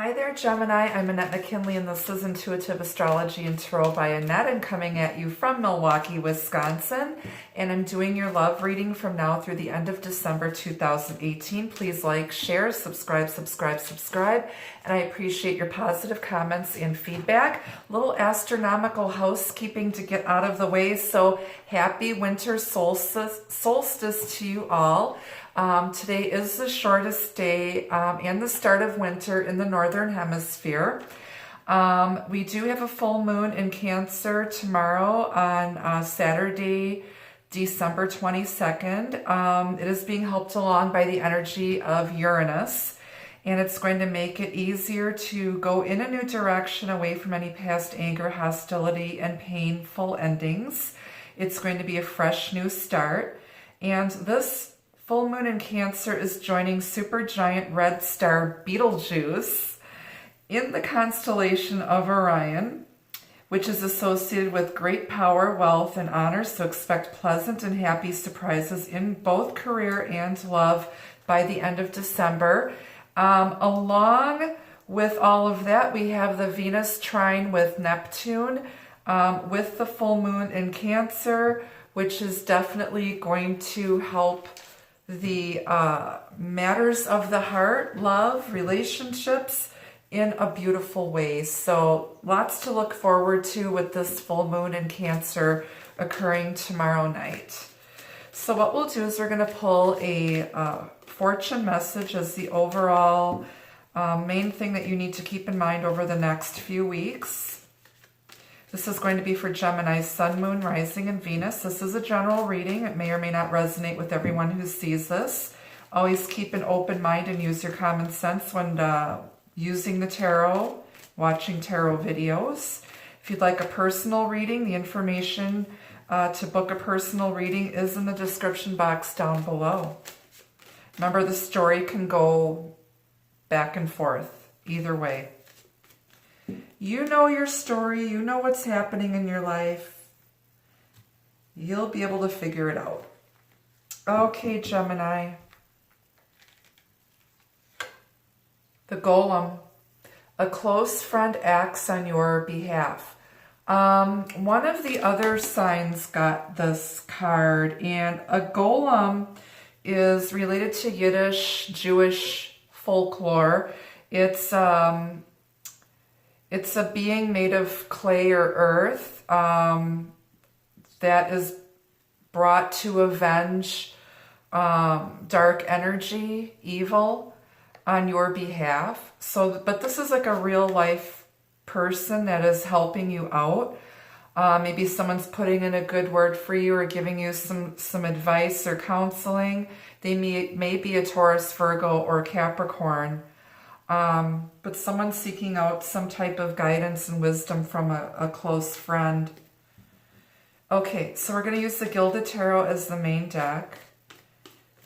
Hi there, Gemini. I'm Annette McKinley, and this is Intuitive Astrology and Tarot by Annette. I'm coming at you from Milwaukee, Wisconsin, and I'm doing your love reading from now through the end of December 2018. Please like, share, subscribe, and I appreciate your positive comments and feedback. Little astronomical housekeeping to get out of the way, so happy winter solstice to you all. Today is the shortest day and the start of winter in the Northern Hemisphere. We do have a full moon in Cancer tomorrow on Saturday, December 22nd. It is being helped along by the energy of Uranus, and it's going to make it easier to go in a new direction away from any past anger, hostility, and painful endings. It's going to be a fresh new start, and this full moon in Cancer is joining supergiant red star Betelgeuse in the constellation of Orion, which is associated with great power, wealth, and honor. So expect pleasant and happy surprises in both career and love by the end of December. Along with all of that, we have the Venus trine with Neptune with the full moon in Cancer, which is definitely going to help the matters of the heart, love, relationships in a beautiful way. So lots to look forward to with this full moon in Cancer occurring tomorrow night. So what we'll do is we're going to pull a fortune message as the overall main thing that you need to keep in mind over the next few weeks. This is going to be for Gemini, Sun, Moon, Rising, and Venus. This is a general reading. It may or may not resonate with everyone who sees this. Always keep an open mind and use your common sense when using the tarot, watching tarot videos. If you'd like a personal reading, the information to book a personal reading is in the description box down below. Remember, the story can go back and forth either way. You know your story, you know what's happening in your life. You'll be able to figure it out. Okay, Gemini. The golem. A close friend acts on your behalf. One of the other signs got this card, and a golem is related to Yiddish, Jewish folklore. It's a being made of clay or earth that is brought to avenge dark energy, evil on your behalf. So, but this is like a real life person that is helping you out. Maybe someone's putting in a good word for you or giving you some advice or counseling. They may be a Taurus, Virgo, or Capricorn. But someone seeking out some type of guidance and wisdom from a close friend. Okay, so we're going to use the Gilded Tarot as the main deck.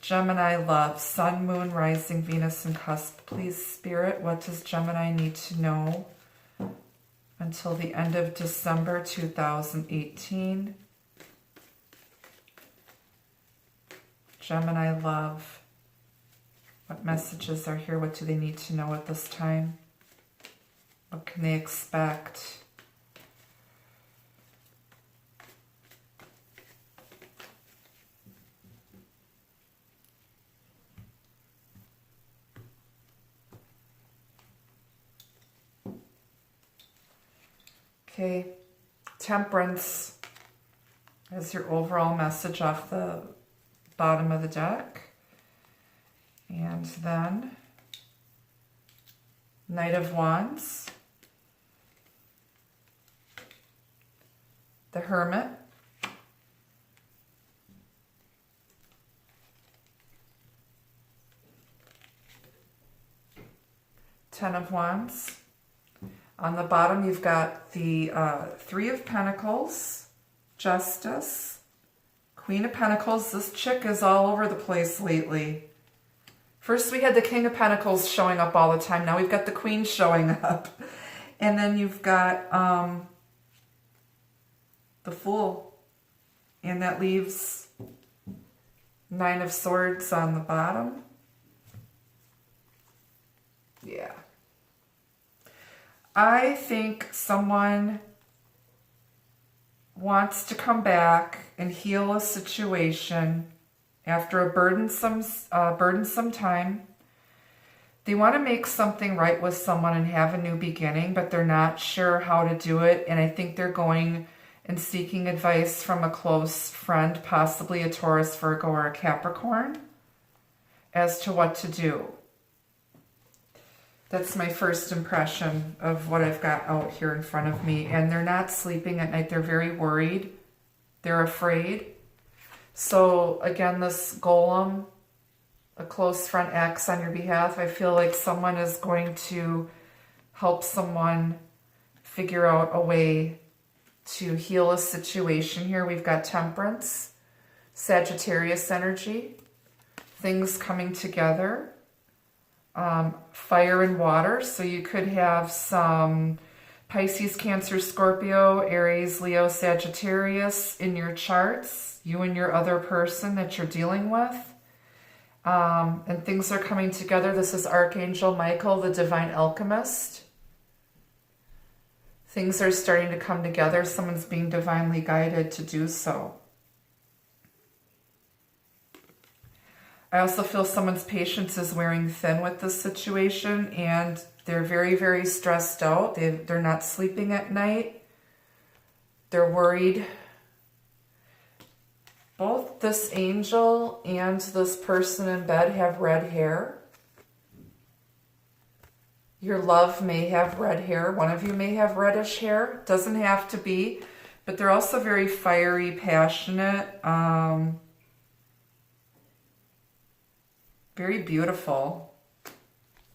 Gemini love, Sun, Moon, Rising, Venus, and Cusp. Please, Spirit, what does Gemini need to know until the end of December 2018? Gemini love. What messages are here? What do they need to know at this time? What can they expect? Okay, Temperance as your overall message off the bottom of the deck. And then Knight of Wands, the Hermit, Ten of Wands. On the bottom, you've got the Three of Pentacles, Justice, Queen of Pentacles. This chick is all over the place lately. First we had the King of Pentacles showing up all the time. Now we've got the Queen showing up. And then you've got the Fool. And that leaves Nine of Swords on the bottom. Yeah. I think someone wants to come back and heal a situation after a burdensome time. They want to make something right with someone and have a new beginning, but they're not sure how to do it. And I think they're going and seeking advice from a close friend, possibly a Taurus, Virgo, or a Capricorn, as to what to do. That's my first impression of what I've got out here in front of me. And they're not sleeping at night. They're very worried. They're afraid. So again, this golem, a close friend, acts on your behalf. I feel like someone is going to help someone figure out a way to heal a situation here. We've got Temperance, Sagittarius energy, things coming together, fire and water. So you could have some Pisces, Cancer, Scorpio, Aries, Leo, Sagittarius in your charts, you and your other person that you're dealing with. And things are coming together. This is Archangel Michael, the divine alchemist. Things are starting to come together. Someone's being divinely guided to do so. I also feel someone's patience is wearing thin with this situation, and they're very, very stressed out. They're not sleeping at night. They're worried. Both this angel and this person in bed have red hair. Your love may have red hair. One of you may have reddish hair. Doesn't have to be, but they're also very fiery, passionate, very beautiful.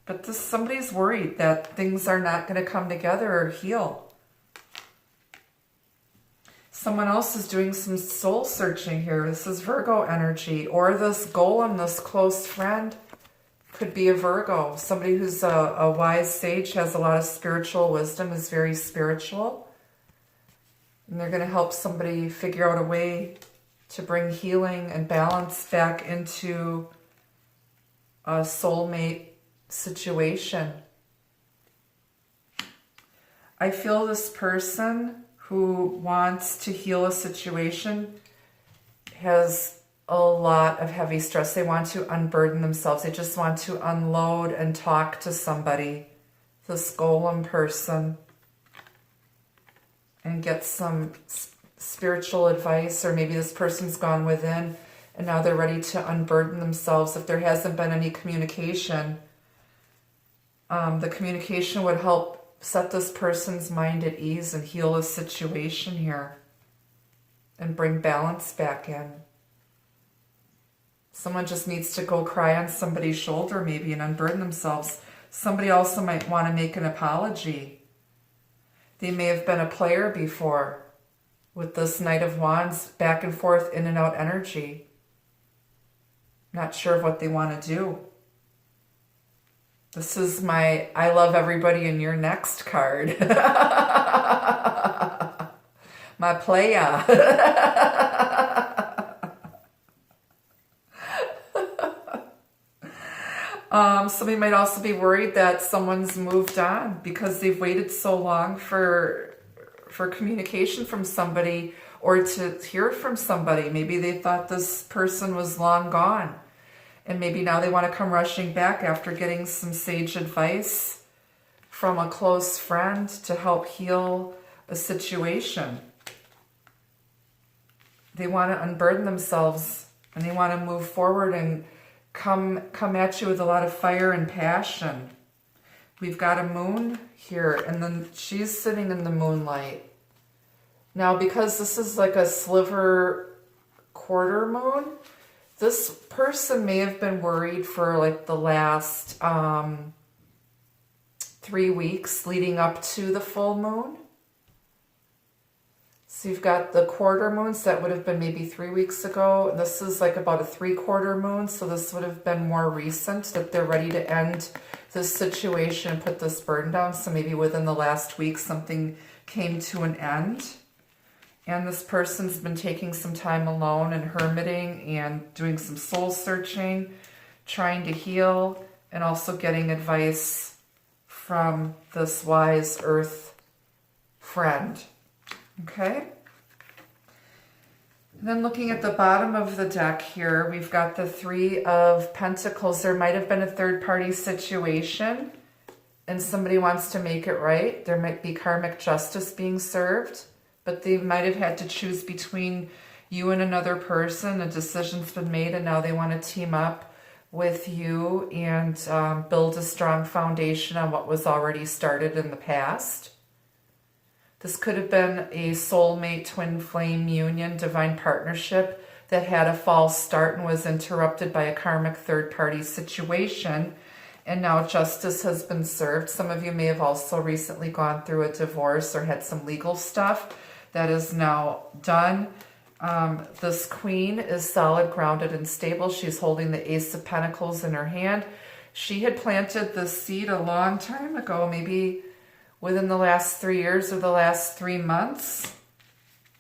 But somebody's worried that things are not going to come together or heal. Someone else is doing some soul searching here. This is Virgo energy. Or this golem, this close friend, could be a Virgo. Somebody who's a wise sage, has a lot of spiritual wisdom, is very spiritual. And they're going to help somebody figure out a way to bring healing and balance back into a soulmate situation. I feel this person who wants to heal a situation has a lot of heavy stress. They want to unburden themselves. They just want to unload and talk to somebody, this golem person, and get some spiritual advice. Or maybe this person's gone within and now they're ready to unburden themselves. If there hasn't been any communication, the communication would help set this person's mind at ease and heal a situation here and bring balance back in. Someone just needs to go cry on somebody's shoulder maybe and unburden themselves. Somebody also might want to make an apology. They may have been a player before with this Knight of Wands, back and forth, in and out energy. Not sure of what they want to do. This is my I love everybody in your next card. My playa. Somebody might also be worried that someone's moved on because they've waited so long for communication from somebody or to hear from somebody. Maybe they thought this person was long gone. And maybe now they want to come rushing back after getting some sage advice from a close friend to help heal a situation. They want to unburden themselves and they want to move forward and come at you with a lot of fire and passion. We've got a moon here, and then she's sitting in the moonlight. Now, because this is like a sliver quarter moon, this person may have been worried for like the last 3 weeks leading up to the full moon. So you've got the quarter moons, that would have been maybe 3 weeks ago. This is like about a 3/4 moon, so this would have been more recent that they're ready to end this situation and put this burden down. So maybe within the last week something came to an end. And this person's been taking some time alone and hermiting and doing some soul searching, trying to heal, and also getting advice from this wise earth friend. Okay? And then looking at the bottom of the deck here, we've got the Three of Pentacles. There might have been a third-party situation and somebody wants to make it right. There might be karmic justice being served, but they might have had to choose between you and another person. A decision's been made and now they want to team up with you and build a strong foundation on what was already started in the past. This could have been a soulmate, twin flame union, divine partnership that had a false start and was interrupted by a karmic third-party situation. And now justice has been served. Some of you may have also recently gone through a divorce or had some legal stuff that is now done. This queen is solid, grounded, and stable. She's holding the Ace of Pentacles in her hand. She had planted this seed a long time ago, maybe within the last 3 years or the last 3 months,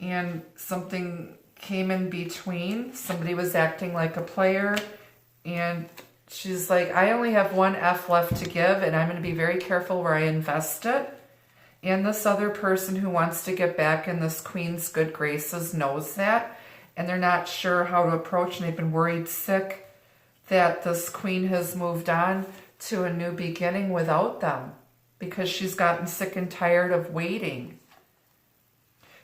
and something came in between. Somebody was acting like a player, and she's like, I only have one F left to give, and I'm going to be very careful where I invest it. And this other person who wants to get back in this queen's good graces knows that, and they're not sure how to approach, and they've been worried sick that this queen has moved on to a new beginning without them, because she's gotten sick and tired of waiting.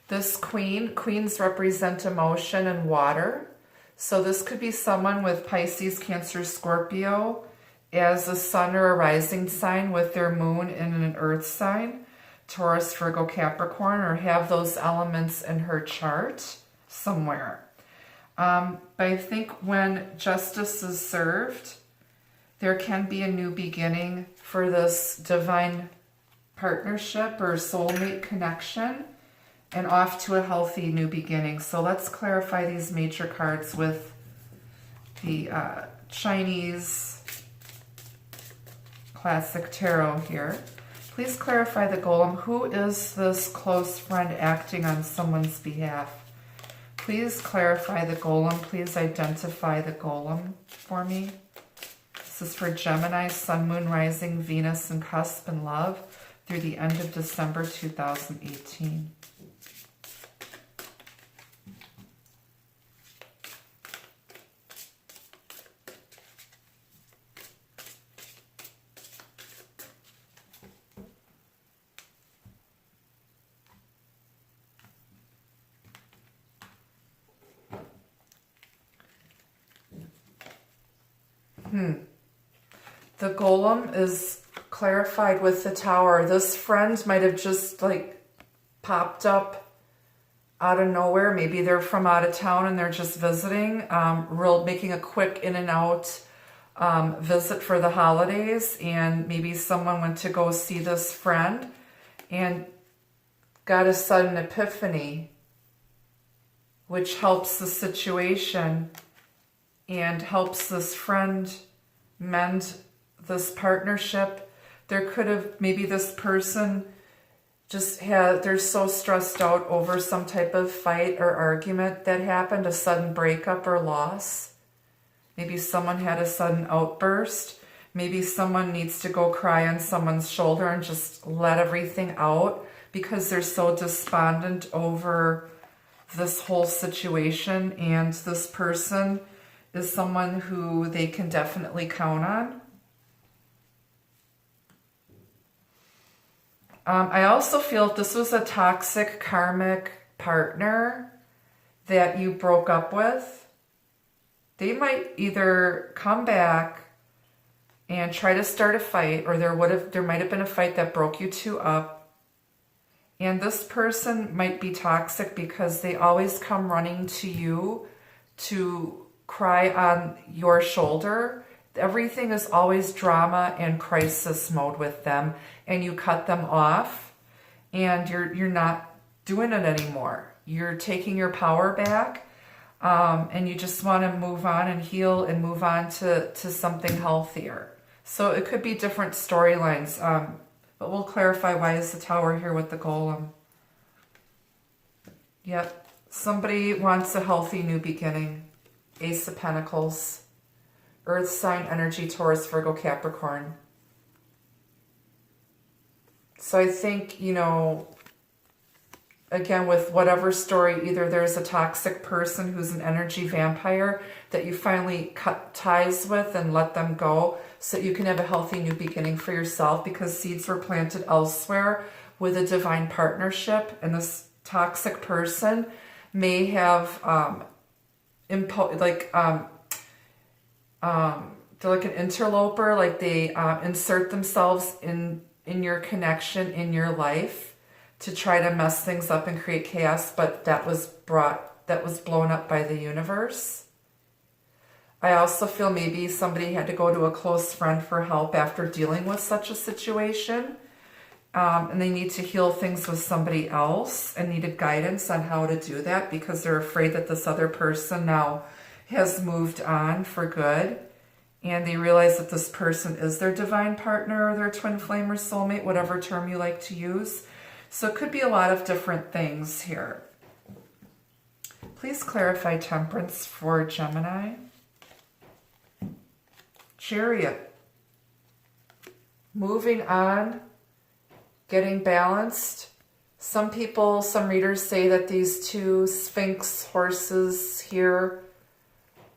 This queens represent emotion and water. So this could be someone with Pisces, Cancer, Scorpio as a sun or a rising sign with their moon in an earth sign, Taurus, Virgo, Capricorn, or have those elements in her chart somewhere. But I think when justice is served, there can be a new beginning for this divine partnership or soulmate connection and off to a healthy new beginning. So let's clarify these major cards with the Chinese Classic Tarot here. Please clarify the golem. Who is this close friend acting on someone's behalf? Please clarify the golem. Please identify the golem for me. This is for Gemini, Sun, Moon, Rising, Venus, and Cusp and Love through the end of December 2018. The golem is clarified with the Tower. This friend might have just like popped up out of nowhere. Maybe they're from out of town and they're just visiting, making a quick in and out visit for the holidays. And maybe someone went to go see this friend and got a sudden epiphany, which helps the situation and helps this friend mend this partnership. There could have, maybe this person they're so stressed out over some type of fight or argument that happened, a sudden breakup or loss. Maybe someone had a sudden outburst. Maybe someone needs to go cry on someone's shoulder and just let everything out because they're so despondent over this whole situation, and this person is someone who they can definitely count on. I also feel if this was a toxic karmic partner that you broke up with, they might either come back and try to start a fight, or there might have been a fight that broke you two up. And this person might be toxic because they always come running to you to cry on your shoulder. Everything is always drama and crisis mode with them, and you cut them off and you're not doing it anymore. You're taking your power back, and you just want to move on and heal and move on to something healthier. So it could be different storylines, but we'll clarify why is the Tower here with the golem. Yep, somebody wants a healthy new beginning. Ace of Pentacles, Earth sign energy, Taurus, Virgo, Capricorn. So I think, you know, again, with whatever story, either there's a toxic person who's an energy vampire that you finally cut ties with and let them go so that you can have a healthy new beginning for yourself, because seeds were planted elsewhere with a divine partnership, and this toxic person may have they're like an interloper, like they insert themselves in your connection, in your life, to try to mess things up and create chaos, but that was blown up by the universe. I also feel maybe somebody had to go to a close friend for help after dealing with such a situation, and they need to heal things with somebody else and needed guidance on how to do that because they're afraid that this other person now has moved on for good, and they realize that this person is their divine partner or their twin flame or soulmate, whatever term you like to use. So it could be a lot of different things here. Please clarify temperance for Gemini. Chariot. Moving on, getting balanced. Some readers say that these two Sphinx horses here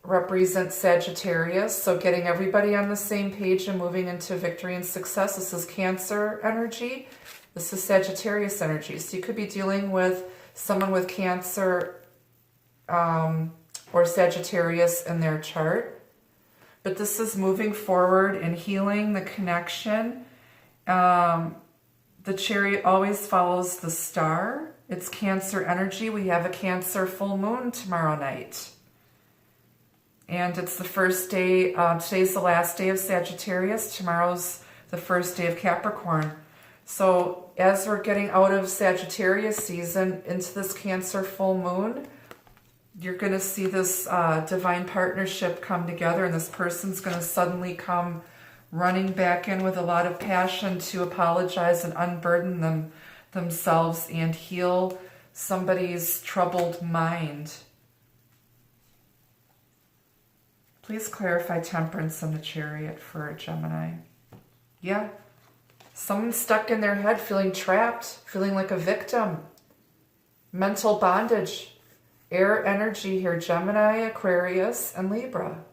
represent Sagittarius. So getting everybody on the same page and moving into victory and success. This is Cancer energy. This is Sagittarius energy. So you could be dealing with someone with Cancer or Sagittarius in their chart. But this is moving forward and healing the connection. The Chariot always follows the star. It's Cancer energy. We have a Cancer full moon tomorrow night. And it's the first day, today's the last day of Sagittarius. Tomorrow's the first day of Capricorn. So as we're getting out of Sagittarius season into this Cancer full moon, you're going to see this divine partnership come together, and this person's going to suddenly come running back in with a lot of passion to apologize and unburden themselves and heal somebody's troubled mind. Please clarify temperance in the Chariot for Gemini. Yeah. Someone's stuck in their head, feeling trapped, feeling like a victim. Mental bondage. Air energy here, Gemini, Aquarius, and Libra.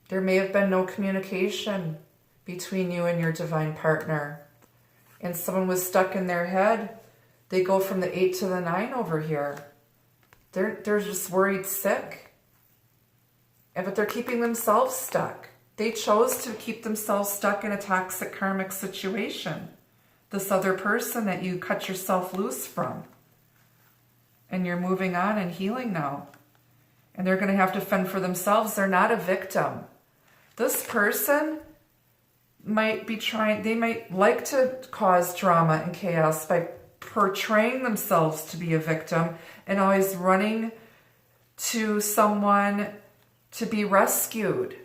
There may have been no communication between you and your divine partner. And someone was stuck in their head. They go from the 8 to the 9 over here. They're just worried sick. But they're keeping themselves stuck. They chose to keep themselves stuck in a toxic karmic situation. This other person that you cut yourself loose from. And you're moving on and healing now. And they're going to have to fend for themselves. They're not a victim. This person might be they might like to cause drama and chaos by portraying themselves to be a victim and always running to someone to be rescued.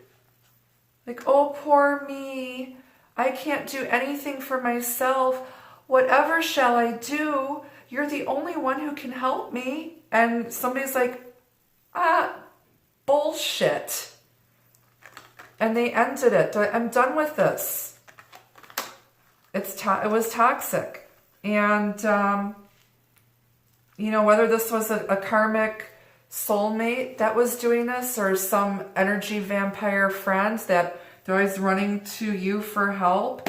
Like, oh, poor me. I can't do anything for myself. Whatever shall I do? You're the only one who can help me. And somebody's like, bullshit. And they ended it. I'm done with this. It was toxic. And, whether this was a karmic soulmate that was doing this or some energy vampire friend that they're always running to you for help.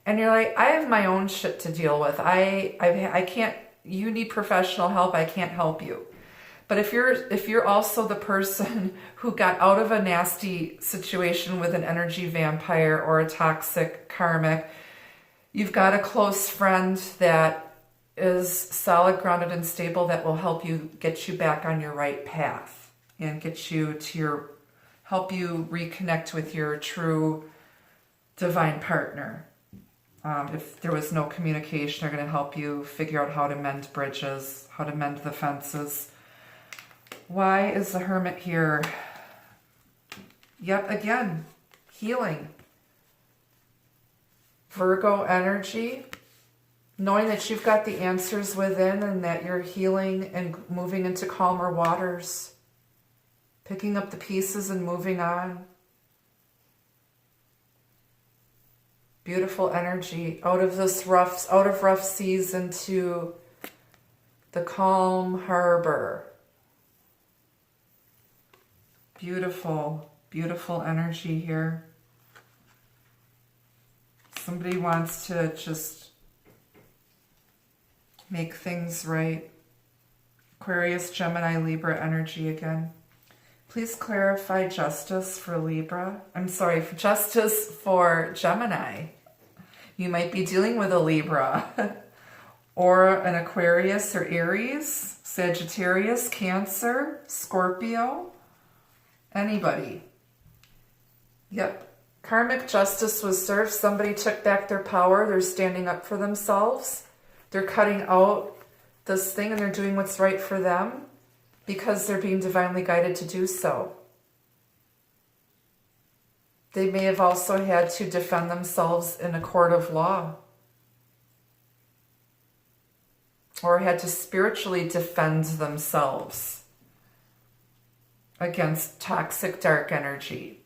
And you're like, I have my own shit to deal with. I can't, you need professional help. I can't help you. But if you're also the person who got out of a nasty situation with an energy vampire or a toxic karmic, you've got a close friend that is solid, grounded, and stable that will help you get you back on your right path and get you to help you reconnect with your true divine partner. If there was no communication, they're going to help you figure out how to mend bridges, how to mend the fences. Why is the Hermit here? Yet again, healing. Virgo energy, knowing that you've got the answers within and that you're healing and moving into calmer waters. Picking up the pieces and moving on. Beautiful energy out of rough seas into the calm harbor. Beautiful, beautiful energy here. Somebody wants to just make things right. Aquarius, Gemini, Libra energy again. Please clarify justice for Libra. I'm sorry, for justice for Gemini. You might be dealing with a Libra or an Aquarius or Aries, Sagittarius, Cancer, Scorpio, anybody. Yep. Karmic justice was served. Somebody took back their power. They're standing up for themselves. They're cutting out this thing and they're doing what's right for them because they're being divinely guided to do so. They may have also had to defend themselves in a court of law, or had to spiritually defend themselves against toxic dark energy.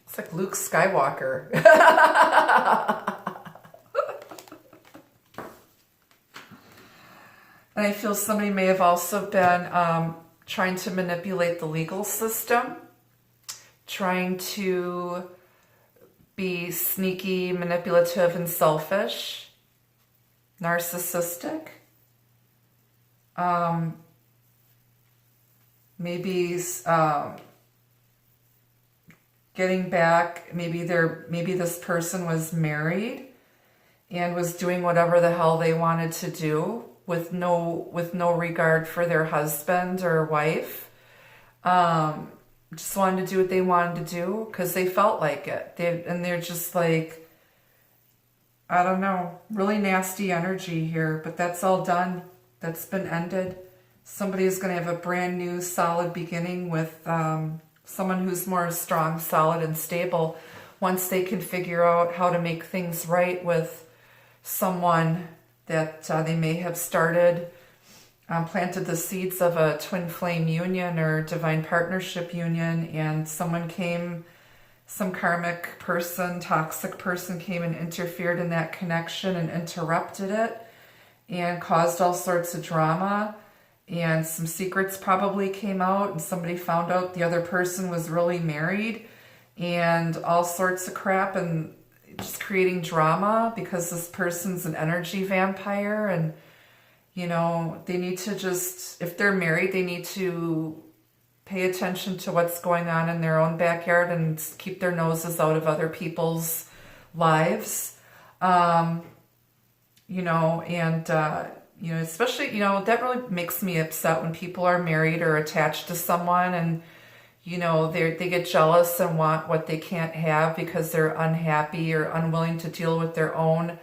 It's like Luke Skywalker. And I feel somebody may have also been trying to manipulate the legal system, trying to be sneaky, manipulative, and selfish, narcissistic. Maybe getting back, maybe this person was married and was doing whatever the hell they wanted to do with no regard for their husband or wife. Just wanted to do what they wanted to do because they felt like it. They're just like, I don't know, really nasty energy here, but that's all done. That's been ended. Somebody is going to have a brand new solid beginning with someone who's more strong, solid, and stable once they can figure out how to make things right with someone that they may have started, planted the seeds of a twin flame union or divine partnership union, and some karmic person, toxic person came and interfered in that connection and interrupted it and caused all sorts of drama. And some secrets probably came out, and somebody found out the other person was really married and all sorts of crap, and just creating drama because this person's an energy vampire. And, you know, they need to just, if they're married, they need to pay attention to what's going on in their own backyard and keep their noses out of other people's lives. Especially, that really makes me upset when people are married or attached to someone and, they get jealous and want what they can't have because they're unhappy or unwilling to deal with their own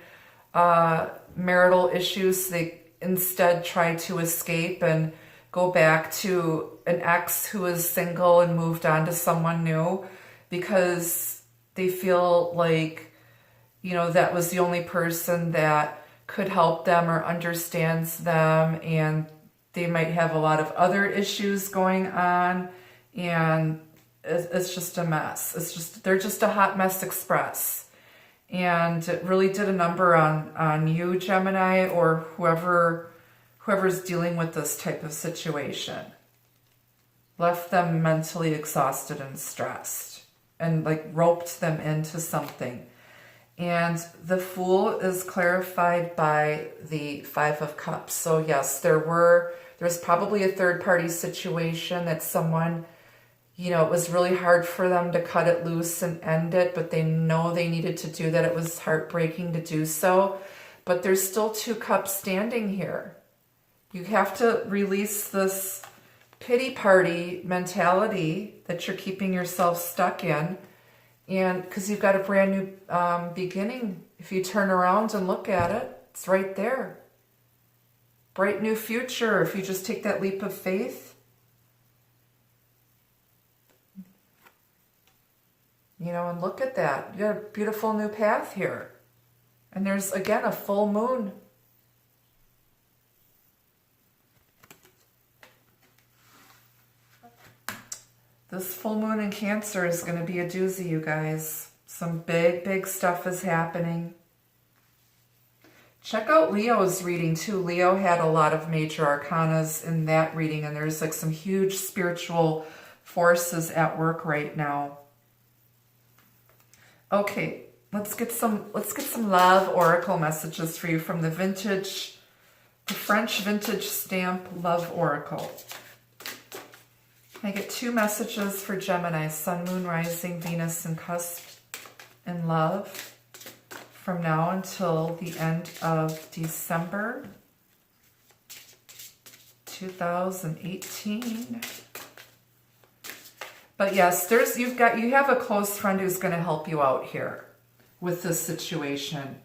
marital issues. They instead try to escape and go back to an ex who is single and moved on to someone new because they feel like, that was the only person that could help them or understands them, and they might have a lot of other issues going on, and it's just a mess. They're just a hot mess express. And it really did a number on you, Gemini, or whoever's dealing with this type of situation. Left them mentally exhausted and stressed and roped them into something. And the Fool is clarified by the Five of Cups. So yes, there's probably a third-party situation that someone, it was really hard for them to cut it loose and end it, but they know they needed to do that. It was heartbreaking to do so. But there's still 2 cups standing here. You have to release this pity party mentality that you're keeping yourself stuck in. And because you've got a brand new beginning. If you turn around and look at it, it's right there. Bright new future if you just take that leap of faith. And look at that. You got a beautiful new path here. And there's, again, a full moon. This full moon in Cancer is going to be a doozy, you guys. Some big, big stuff is happening. Check out Leo's reading too. Leo had a lot of major arcanas in that reading, and there's like some huge spiritual forces at work right now. Okay, let's get some love oracle messages for you from the French vintage stamp love oracle. I get 2 messages for Gemini, Sun, Moon, Rising, Venus, and Cusp in love from now until the end of December 2018. But yes, you have a close friend who's going to help you out here with this situation,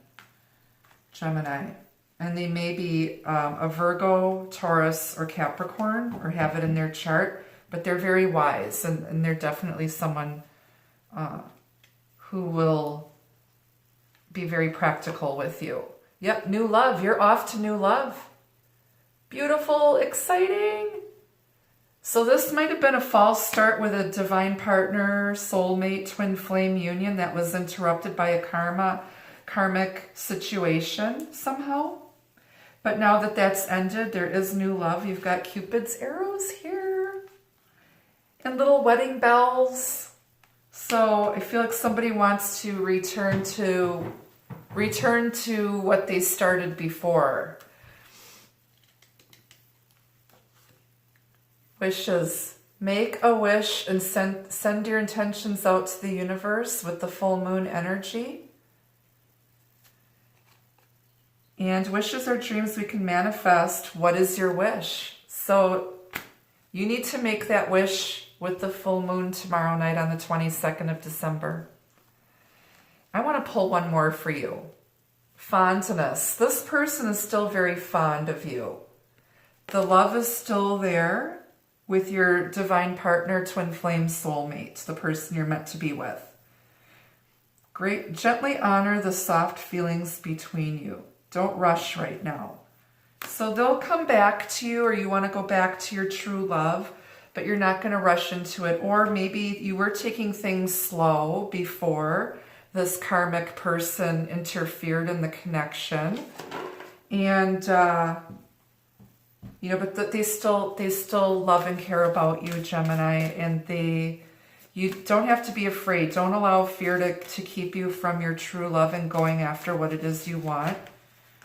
Gemini. And they may be a Virgo, Taurus, or Capricorn, or have it in their chart. But they're very wise, and they're definitely someone who will be very practical with you. Yep, new love. You're off to new love. Beautiful, exciting. So this might have been a false start with a divine partner, soulmate, twin flame union that was interrupted by a karmic situation somehow. But now that that's ended, there is new love. You've got Cupid's arrows here and little wedding bells. So I feel like somebody wants to return to what they started before. Wishes. Make a wish and send your intentions out to the universe with the full moon energy. And wishes are dreams we can manifest. What is your wish? So you need to make that wish with the full moon tomorrow night on the 22nd of December. I want to pull one more for you. Fondness. This person is still very fond of you. The love is still there with your divine partner, twin flame soulmate, the person you're meant to be with. Great. Gently honor the soft feelings between you. Don't rush right now. So they'll come back to you, or you want to go back to your true love, but you're not going to rush into it. Or maybe you were taking things slow before this karmic person interfered in the connection. And, but they still love and care about you, Gemini, and you don't have to be afraid. Don't allow fear to keep you from your true love and going after what it is you want.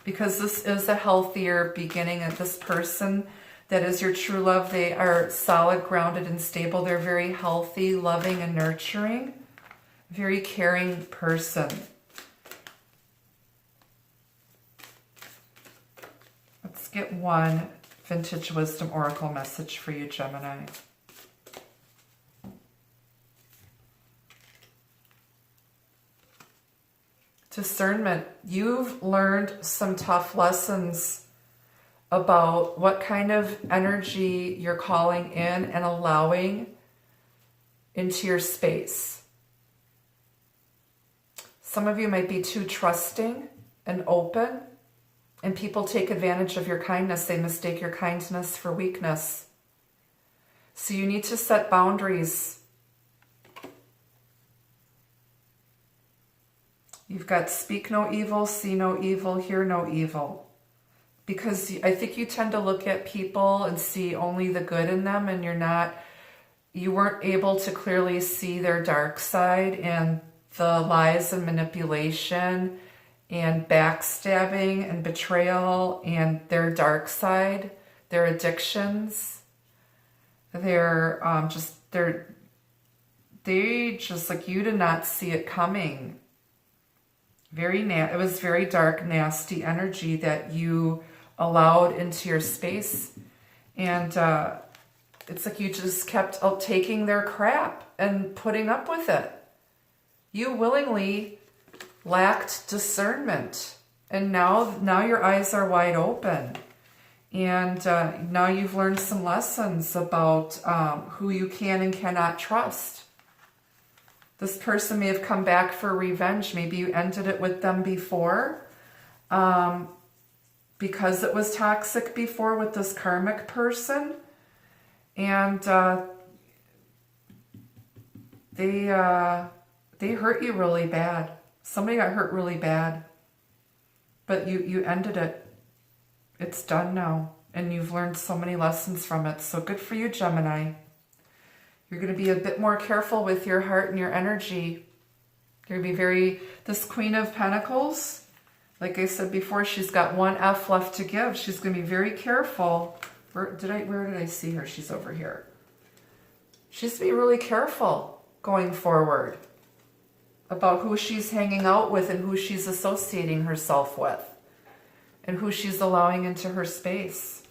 Because this is a healthier beginning of this person that is your true love. They are solid, grounded, and stable. They're very healthy, loving, and nurturing. Very caring person. Let's get one vintage wisdom oracle message for you, Gemini. Discernment. You've learned some tough lessons about what kind of energy you're calling in and allowing into your space. Some of you might be too trusting and open, and people take advantage of your kindness. They mistake your kindness for weakness. So you need to set boundaries. You've got speak no evil, see no evil, hear no evil. Because I think you tend to look at people and see only the good in them, and you weren't able to clearly see their dark side and the lies and manipulation and backstabbing and betrayal and their dark side, their addictions. They just like you did not see it coming. It was very dark, nasty energy that you allowed into your space. And it's like you just kept taking their crap and putting up with it. You willingly lacked discernment. And now your eyes are wide open. And now you've learned some lessons about who you can and cannot trust. This person may have come back for revenge. Maybe you ended it with them before because it was toxic before with this karmic person. And they hurt you really bad. Somebody got hurt really bad. But you ended it. It's done now. And you've learned so many lessons from it. So good for you, Gemini. You're going to be a bit more careful with your heart and your energy. You're going to be this Queen of Pentacles, like I said before, she's got one F left to give. She's going to be very careful. Where did I see her? She's over here. She's to be really careful going forward about who she's hanging out with and who she's associating herself with and who she's allowing into her space,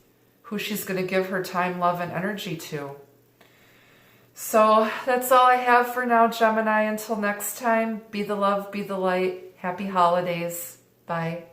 who she's going to give her time, love, and energy to. So that's all I have for now, Gemini. Until next time, be the love, be the light. Happy holidays. Bye.